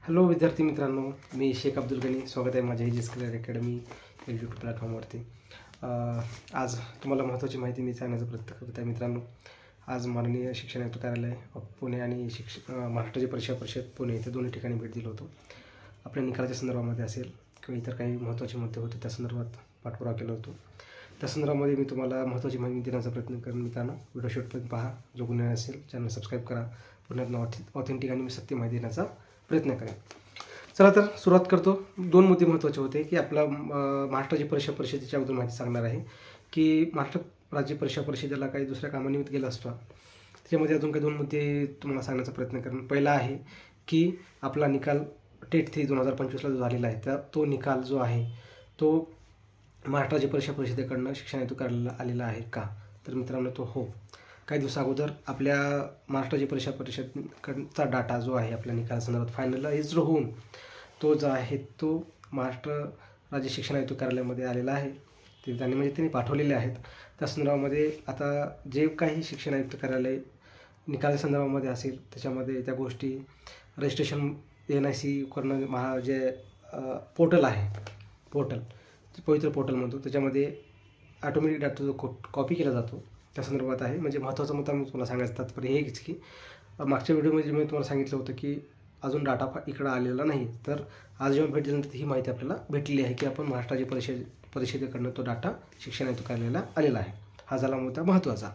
Hello विद्यार्थी मित्रांनो, मी शेख अब्दुल गनी. स्वागत आहे माझ्या एजीएस करियर अकॅडमी यूट्यूब प्लॅटफॉर्मवरती. आज तुम्हाला महत्त्वाची माहिती मी सांगण्याचा प्रयत्न करत आहे. मित्रांनो, आज माननीय शिक्षण आयुक्त कार्यालय पुणे आणि महाराष्ट्र परीक्षा परिषद पुणे इथे दोन्ही ठिकाणी भेट दिलो होतो. आपल्या निकालाच्या संदर्भामध्ये असेल किंवा इतर काही महत्त्वाचे मुद्दे होते त्या संदर्भात पाठपुरावा केला होतो. त्या संदर्भामध्ये मी तुम्हाला महत्त्वाची माहिती देण्याचा प्रयत्न करेन. मित्रांनो, व्हिडिओ शेवटपर्यंत पहा. जो गुन्हे असेल चॅनल सबस्क्राईब करा. पुन्हा ऑथेंटिक आणि मी सत्य माहिती देण्याचा प्रयत्न करेन. चला तर सुरुवात करतो. दोन मुद्दे महत्त्वाचे होते की आपला महाराष्ट्र परीक्षा परिषदेच्या अगोदर माहिती सांगणार आहे की महाराष्ट्र राज्य परीक्षा परिषदेला काही दुसऱ्या कामानिमित्त गेला असतो. त्याच्यामध्ये अजून काही दोन मुद्दे तुम्हाला सांगण्याचा प्रयत्न करेन. पहिला आहे की आपला निकाल टेट 3 2025ला जो झालेला आहे तर तो निकाल जो आहे तो महाराष्ट्र राज्य परीक्षा परिषदेकडनं शिक्षण आयुक्त कार्यालयाला आलेला आहे का? तर मित्रांनो, तो हो. काही दिवसाअगोदर आपल्या महाराष्ट्र राज्य परीक्षा परिषदकडचा डाटा जो आहे आपल्या निकालासंदर्भात फायनलाइज्ड होऊन तो जो आहे तो महाराष्ट्र राज्य शिक्षण आयुक्त कार्यालयामध्ये आलेला आहे. ते त्यांनी पाठवलेले आहेत. त्या संदर्भामध्ये आता जे काही शिक्षण आयुक्त कार्यालय निकालाच्या संदर्भामध्ये असेल त्याच्यामध्ये त्या गोष्टी रजिस्ट्रेशन NIC करणं जे पोर्टल आहे, पवित्र पोर्टल म्हणतो, त्याच्यामध्ये ऑटोमॅटिक डाटा जो कॉपी केला जातो त्या संदर्भात आहे. म्हणजे महत्त्वाचा मुद्दा मी तुम्हाला सांगायचं तात्पर्य हेच की मागच्या व्हिडिओमध्ये मी तुम्हाला सांगितलं होतं की अजून डाटा इकडं आलेला नाही. तर आज जेव्हा भेट दिल्यानंतर ही माहिती आपल्याला भेटलेली आहे की आपण महाराष्ट्र राज्य परिषदेकडनं तो डाटा शिक्षण आयुक्त कार्यालयाला आलेला आहे. हा झाला मुद्दा महत्त्वाचा.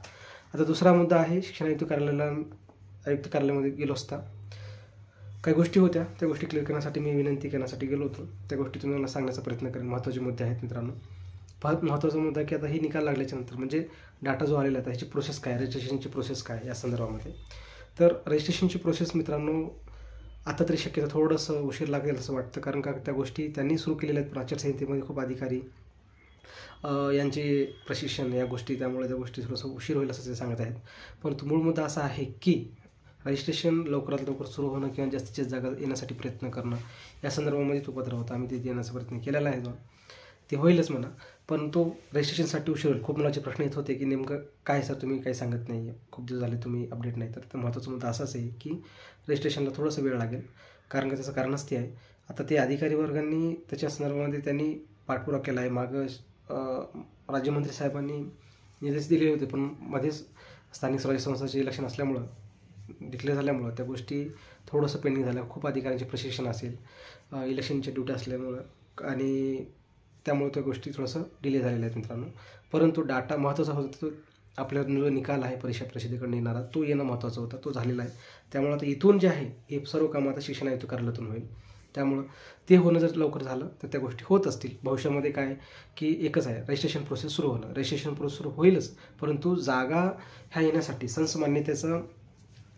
आता दुसरा मुद्दा आहे, शिक्षण आयुक्त कार्यालयामध्ये गेलो असता काही गोष्टी होत्या, त्या गोष्टी क्लिअर करण्यासाठी मी विनंती करण्यासाठी गेलो होतो. त्या गोष्टी तुम्हाला सांगण्याचा प्रयत्न करेन. महत्त्वाचे मुद्दे आहेत मित्रांनो. महत्त्वाचा मुद्दा की आता ही निकाल लागल्याच्यानंतर म्हणजे डाटा जो आलेला आहे ह्याची प्रोसेस काय, रजिस्ट्रेशनची प्रोसेस काय या संदर्भामध्ये. तर रजिस्ट्रेशनची प्रोसेस मित्रांनो आता तरी शक्यतो थोडंसं उशीर लागेल असं वाटतं, कारण का त्या गोष्टी त्यांनी सुरू केलेल्या आहेत. आचारसंहितेमध्ये खूप अधिकारी यांचे प्रशिक्षण या गोष्टी, त्यामुळे त्या गोष्टी थोडंसं उशीर होईल असं ते सांगत आहेत. परंतु मूळ मुद्दा असा आहे की रजिस्ट्रेशन लवकरात लवकर सुरू होणं किंवा जास्तीत जास्त जागा येण्यासाठी प्रयत्न करणं या संदर्भामध्ये तो पत्र होता. आम्ही ते देण्याचा प्रयत्न केलेला आहे. ते होईलच म्हणा, परंतु रजिस्ट्रेशनसाठी उशीर होईल. खूप मुलाचे प्रश्न येत होते की नेमकं काय सर तुम्ही काही सांगत नाही आहे, खूप दिवस झाले तुम्ही अपडेट नाही. तर महत्त्वाचा मुद्दा असाच आहे की रजिस्ट्रेशनला थोडंसं वेळ लागेल, कारण का त्याचं कारणच ते आहे. आता ते अधिकारी वर्गांनी त्याच्या संदर्भामध्ये त्यांनी पाठपुरावा केला आहे. मागं राज्यमंत्री साहेबांनी निर्देश दिले होते, पण मध्येच स्थानिक स्वराज्य संस्थांचे इलेक्शन असल्यामुळं डिक्लेअर झाल्यामुळं त्या गोष्टी थोडंसं पेंडिंग झाल्या. खूप अधिकाऱ्यांचे प्रशिक्षण असेल, इलेक्शनच्या ड्युटी असल्यामुळं आणि त्यामुळे त्या गोष्टी थोडंसं डिले झालेल्या आहेत मित्रांनो. परंतु डाटा महत्त्वाचा होता, तो आपला जो निकाल आहे परीक्षा परिषदेकडून येणारा तो येणं महत्त्वाचा होता, तो झालेला आहे. त्यामुळे आता इथून जे आहे हे सर्व कामं आता शिक्षण आयुक्त कार्यालयातून होईल. त्यामुळं ते होणं जर लवकर झालं तर त्या गोष्टी होत असतील. भविष्यामध्ये काय की एकच आहे, रजिस्ट्रेशन प्रोसेस सुरू होणं. रजिस्ट्रेशन प्रोसेस सुरू होईलच, परंतु जागा ह्या येण्यासाठी संसमान्यतेचा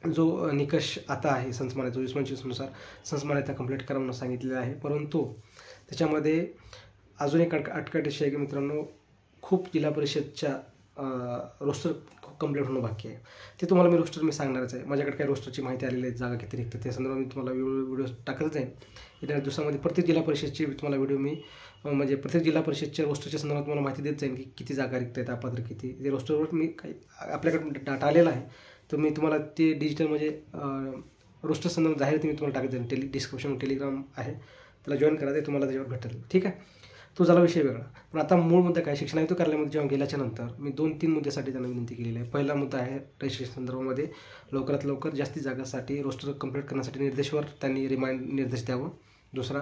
जो निकष आता आहे संसमान्यता 2025नुसार संसमान्यता कंप्लीट करा म्हणून सांगितलेलं आहे. परंतु त्याच्यामध्ये अजून एक अटकट अशी आहे की मित्रांनो, खूप जिल्हा परिषदच्या रोस्टर कंप्लीट होणं बाकी आहे. ते तुम्हाला मी सांगणारच आहे. माझ्याकडे काही रोस्टरची माहिती आलेली आहे, जागा किती रिक्त, त्या संदर्भात मी तुम्हाला व्हिडिओ टाकतच आहे. येत्या दिवसामध्ये प्रत्येक जिल्हा परिषदची तुम्हाला व्हिडिओ मी म्हणजे प्रत्येक जिल्हा परिषदच्या रोस्टरच्या संदर्भात तुम्हाला माहिती देत जाईल की किती जागा रिक्त आहेत, अपात्र किती. ते रोस्टरवर मी काही आपल्याकडे डाटा आलेला आहे, तर मी तुम्हाला ते डिजिटल म्हणजे रोस्टर संदर्भात जाहिराती मी तुम्हाला टाकत जाईल. डिस्क्रिप्शन टेलिग्राम आहे, त्याला जॉईन करा, ते तुम्हाला त्याच्यावर भेटेल. ठीक आहे, तो झाला विषय वेगळा. पण आता मूळ मुद्दा काय, शिक्षण आयुक्त कार्यालयामध्ये जेव्हा गेल्याच्या नंतर मी 2-3 मुद्द्यासाठी त्यांना विनंती केलेली आहे. पहिला मुद्दा आहे रजिस्ट्रेशन संदर्भामध्ये लवकरात लवकर जास्ती जागासाठी रोस्टर कंप्लीट करण्यासाठी निर्देशवर त्यांनी निर्देश द्यावं. दुसरा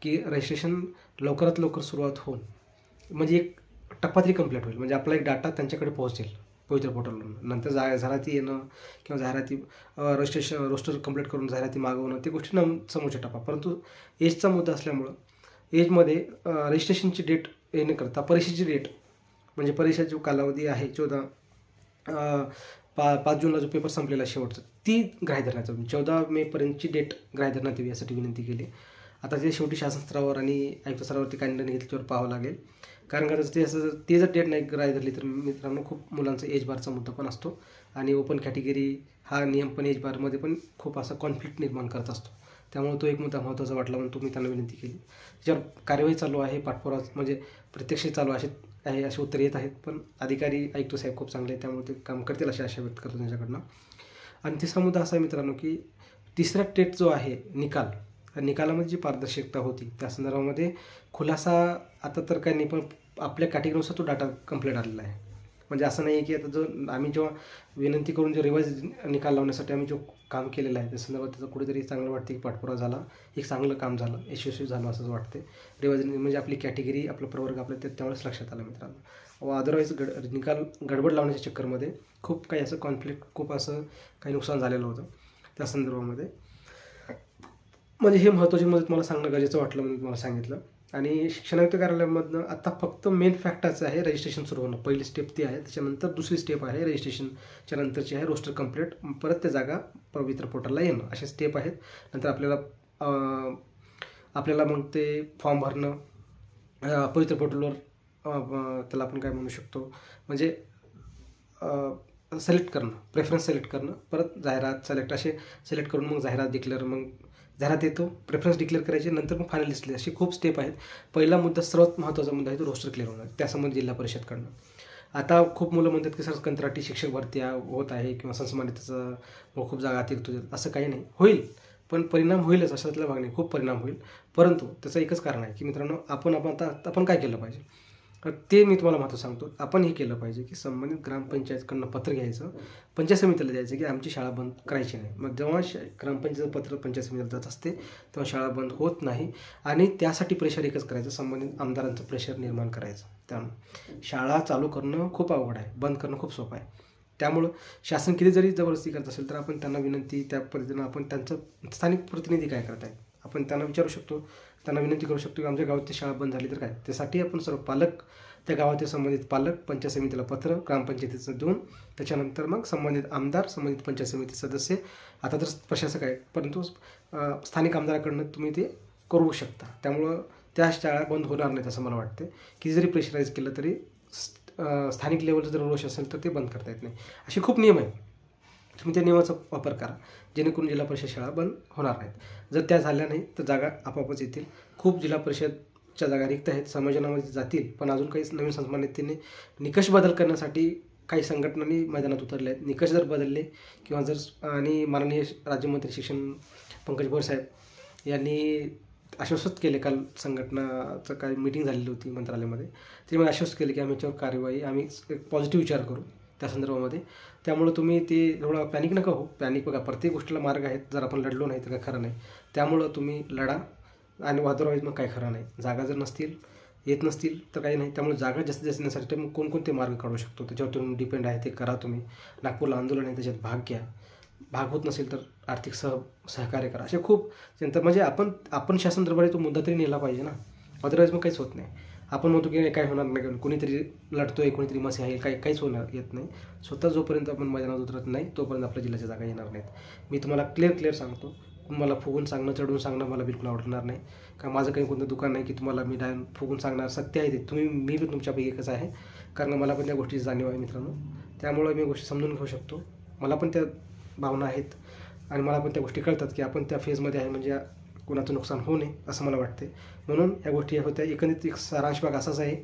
की रजिस्ट्रेशन लवकरात लवकर सुरुवात होऊन म्हणजे एक टप्पा तरी कंप्लीट होईल, म्हणजे आपला एक डाटा त्यांच्याकडे पोहोचेल पवित्र पोर्टलवरून. नंतर जाहिराती येणं किंवा जाहिराती रजिस्ट्रेशन रोस्टर कंप्लीट करून जाहिराती मागवणं ते गोष्टी समोरच्या टप्पा. परंतु एजचा मुद्दा असल्यामुळं एजमध्ये रजिस्ट्रेशनची डेट येणे करता परीक्षेची डेट म्हणजे परीक्षा जो कालावधी आहे 5 जूनला जो पेपर संपलेला शेवटचा ती ग्राह्य धरण्यात यावी. 14 मेपर्यंतची डेट ग्राह्य धरण्यात यावी यासाठी विनंती केली. आता ते शेवटी शासन स्तरावर आणि आयुक्त स्तरावरती काय निर्णय घेतल्यावर पाहावं लागेल, कारण का ते जर डेट नाही ग्राह्य धरली तर मित्रांनो खूप मुलांचा एज बारचा मुद्दा पण असतो आणि ओपन कॅटेगरी हा नियम पण एज बारमध्ये पण खूप असा कॉन्फ्लिक्ट निर्माण करत असतो. त्यामुळे तो एक मुद्दा महत्त्वाचा वाटला म्हणून मी त्यांना विनंती केली. त्याच्यावर कार्यवाही चालू आहे, पाठपुरावा म्हणजे प्रत्यक्ष चालू आहे असे उत्तर येत आहेत. पण अधिकारी आयुक्त साहेब खूप चांगले आहेत, त्यामुळे ते काम करतील अशी आशा व्यक्त करतो त्यांच्याकडनं. आणि तिसरा मुद्दा असा आहे मित्रांनो की तिसरा टेट जो आहे निकाल निकालामध्ये जी पारदर्शकता होती त्या संदर्भामध्ये खुलासा आता तर काही नाही, पण आपल्या कॅटेगरीनुसार तो डाटा कंप्लीट आलेला आहे. म्हणजे असं नाही आहे की आता जो आम्ही जेव्हा विनंती करून जो रिवाईज निकाल लावण्यासाठी आम्ही जो काम केलेलं आहे त्या संदर्भात त्याचं कुठेतरी चांगलं वाटते की पाठपुरावा झाला, एक चांगलं काम झालं, यशस्वी झालं असंच वाटते. रिवाईज म्हणजे आपली कॅटेगरी आपला प्रवर्ग आपल्या त्यामुळेच लक्षात आलं मित्रांनो. अदरवाईज निकाल गडबड लावण्याच्या चक्करमध्ये खूप काही असं कॉन्फ्लिक्ट, खूप असं काही नुकसान झालेलं होतं त्या संदर्भामध्ये. म्हणजे हे महत्त्वाची मदत मला सांगणं गरजेचं वाटलं म्हणून तुम्हाला सांगितलं. आणि शिक्षण आयुक्त कार्यालयामधनं आता फक्त मेन फॅक्टाचं आहे रजिस्ट्रेशन सुरू होणं, पहिली स्टेप ती आहे. त्याच्यानंतर दुसरी स्टेप आहे रजिस्ट्रेशनच्या नंतरची आहे रोस्टर कंप्लीट, परत त्या जागा पवित्र पोर्टलला येणं, अशा स्टेप आहेत. नंतर आपल्याला मग ते फॉर्म भरणं, पवित्र पोर्टलवर त्याला आपण काय म्हणू शकतो म्हणजे सिलेक्ट करणं, प्रेफरन्स सिलेक्ट करणं, परत जाहिरात सिलेक्ट, असे सिलेक्ट करून मग जाहिरात डिक्लेअर, मग जाहिरात येतो, प्रेफरन्स डिक्लेअर करायचे, नंतर मग फायनल लिस्ट. अशी खूप स्टेप आहेत. पहिला मुद्दा, सर्वात महत्त्वाचा मुद्दा आहे तो रोस्टर क्लिअर होणार, त्यासंबंधी जिल्हा परिषदकडनं. आता खूप मुलं म्हणतात की सर कंत्राटी शिक्षक भरती होत आहे किंवा संसमानिताचं खूप जागा अतिरिक्त होतात. असं काही नाही, होईल, पण परिणाम होईलच अशातला भाग नाही, खूप परिणाम होईल. परंतु त्याचं एकच कारण आहे की मित्रांनो, आपण काय केलं पाहिजे ते मी तुम्हाला महत्त्व सांगतो. आपण हे केलं पाहिजे की संबंधित ग्रामपंचायतकडनं पत्र घ्यायचं, पंचायत समितीला द्यायचं की आमची शाळा बंद करायची नाही. मग जेव्हा ग्रामपंचायत पत्र पंचायत समितीला जात असते तेव्हा शाळा बंद होत नाही. आणि त्यासाठी प्रेशर एकच करायचं, संबंधित आमदारांचं प्रेशर निर्माण करायचं. त्यामुळे शाळा चालू करणं खूप अवघड आहे, बंद करणं खूप सोपं आहे. त्यामुळं शासन किती जरी जबरदस्ती करत असेल तर आपण त्यांना विनंती, त्या पद्धतीनं आपण त्यांचं स्थानिक प्रतिनिधी काय करत आहेत आपण त्यांना विचारू शकतो, त्यांना विनंती करू शकतो की आमच्या गावात शाळा बंद झाली तर काय. त्यासाठी आपण सर्व पालक, त्या गावातील संबंधित पालक पंचायत समितीला पत्र ग्रामपंचायतीचं देऊन, त्याच्यानंतर मग संबंधित आमदार, संबंधित पंचायत समिती सदस्य, आता तर प्रशासक आहे परंतु स्थानिक आमदाराकडनं तुम्ही ते करू शकता. त्यामुळं त्या शाळा बंद होणार नाहीत असं मला वाटते. की जरी प्रेशराईज केलं तरी स्थानिक लेवलचं जर रोष असेल तर ते बंद करता येत नाही. असे खूप नियम आहेत, तुम्ही त्या नियमाचा वापर करा जेणेकरून जिल्हा परिषद शाळा बंद होणार नाहीत. जर त्या झाल्या नाही तर जागा आपोआपच येतील. खूप जिल्हा परिषदच्या जागा रिक्त आहेत, समाजामध्ये जातील, पण अजून काही नवीन संसमान्यतेने निकष बदल करण्यासाठी काही संघटनांनी मैदानात उतरले आहेत. निकष जर बदलले किंवा जर, आणि माननीय राज्यमंत्री शिक्षण पंकज भोयर साहेब यांनी आश्वस्त केले, काल संघटनाचं काही मीटिंग झालेली होती मंत्रालयामध्ये, ते मग आश्वस्त केले की आम्ही याच्यावर कार्यवाही, आम्ही एक पॉझिटिव्ह विचार करू त्या संदर्भामध्ये. त्यामुळं तुम्ही ते एवढं पॅनिक नका हो. पॅनिक बघा, प्रत्येक गोष्टीला मार्ग आहेत. जर आपण लढलो नाही तर काय खरं नाही. त्यामुळं तुम्ही लढा आणि अदरवाईज मग काय खरं नाही. जागा जर येत नसतील तर काही नाही. त्यामुळे जागा जास्तीत जास्त येण्यासाठी मग कोणकोणते मार्ग काढू शकतो त्याच्यावर तुम्ही डिपेंड आहे, ते करा. तुम्ही नागपूरला आंदोलन आहे त्याच्यात भाग घ्या. भाग होत नसेल तर आर्थिक सहकार्य करा. असे खूप नंतर म्हणजे आपण शासन दरबारी तो मुद्दा तरी नेला पाहिजे ना, अदरवाईज मग काहीच होत नाही. आपण म्हणतो की काय होणार नाही, कोणीतरी लढतोय, कोणीतरी मसी आहे, काहीच होणार येत नाही. स्वतः जोपर्यंत आपण मैदानात उतरत नाही तोपर्यंत आपल्या जिल्ह्याच्या जागा येणार नाहीत. मी तुम्हाला क्लिअर सांगतो, मला फुगून सांगणं, चढून सांगणं मला बिलकुल आवडणार नाही. कारण माझं काही कोणतं दुकान नाही की तुम्हाला मी फुगून सांगणार. सत्य आहे ते, मी पण तुमच्यापैकी एकच आहे, कारण मला पण त्या गोष्टीची जाणीव आहे मित्रांनो. त्यामुळे मी गोष्टी समजून घेऊ शकतो, मला पण त्या भावना आहेत आणि मला पण त्या गोष्टी कळतात की आपण त्या फेजमध्ये आहे, म्हणजे कोणाचं नुकसान होऊ नये असं मला वाटते. म्हणून या गोष्टी होत्या. एकंदरीत एक सारांश भाग असाच आहे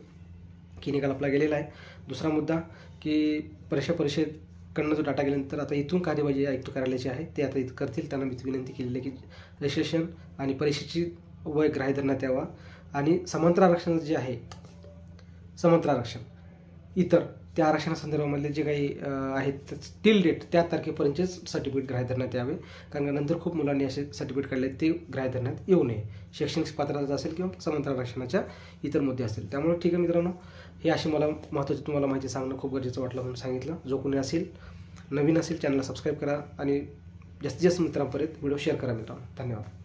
की निकाल आपला गेलेला आहे. दुसरा मुद्दा की परिषदकडनं जो डाटा गेल्यानंतर आता इथून कार्यवाही आयुक्त कार्यालयाची आहे ते आता इथं करतील. त्यांना मी विनंती केलेली आहे की रजिस्ट्रेशन आणि परीक्षेची वय ग्राह्य धरण्यात यावा आणि समांतर आरक्षण जे आहे, समांतर आरक्षण इतर त्या आरक्षणासंदर्भामधले जे काही आहेत टिल डेट त्या तारखेपर्यंतचेच सर्टिफिकेट ग्राह्य धरण्यात यावे. कारण नंतर खूप मुलांनी असे सर्टिफिकेट काढले ते ग्राह्य धरण्यात येऊ नये. शैक्षणिक पात्रता असेल किंवा समांतर आरक्षणाच्या इतर मुद्दे असतील. त्यामुळे ठीक आहे मित्रांनो, हे अशी मला महत्त्वाची तुम्हाला माहिती सांगणं खूप गरजेचं वाटलं म्हणून सांगितलं. जो कोणी असेल नवीन असेल चॅनलला सबस्क्राईब करा आणि जास्तीत जास्त मित्रांपर्यंत व्हिडिओ शेअर करा मित्रांनो. धन्यवाद.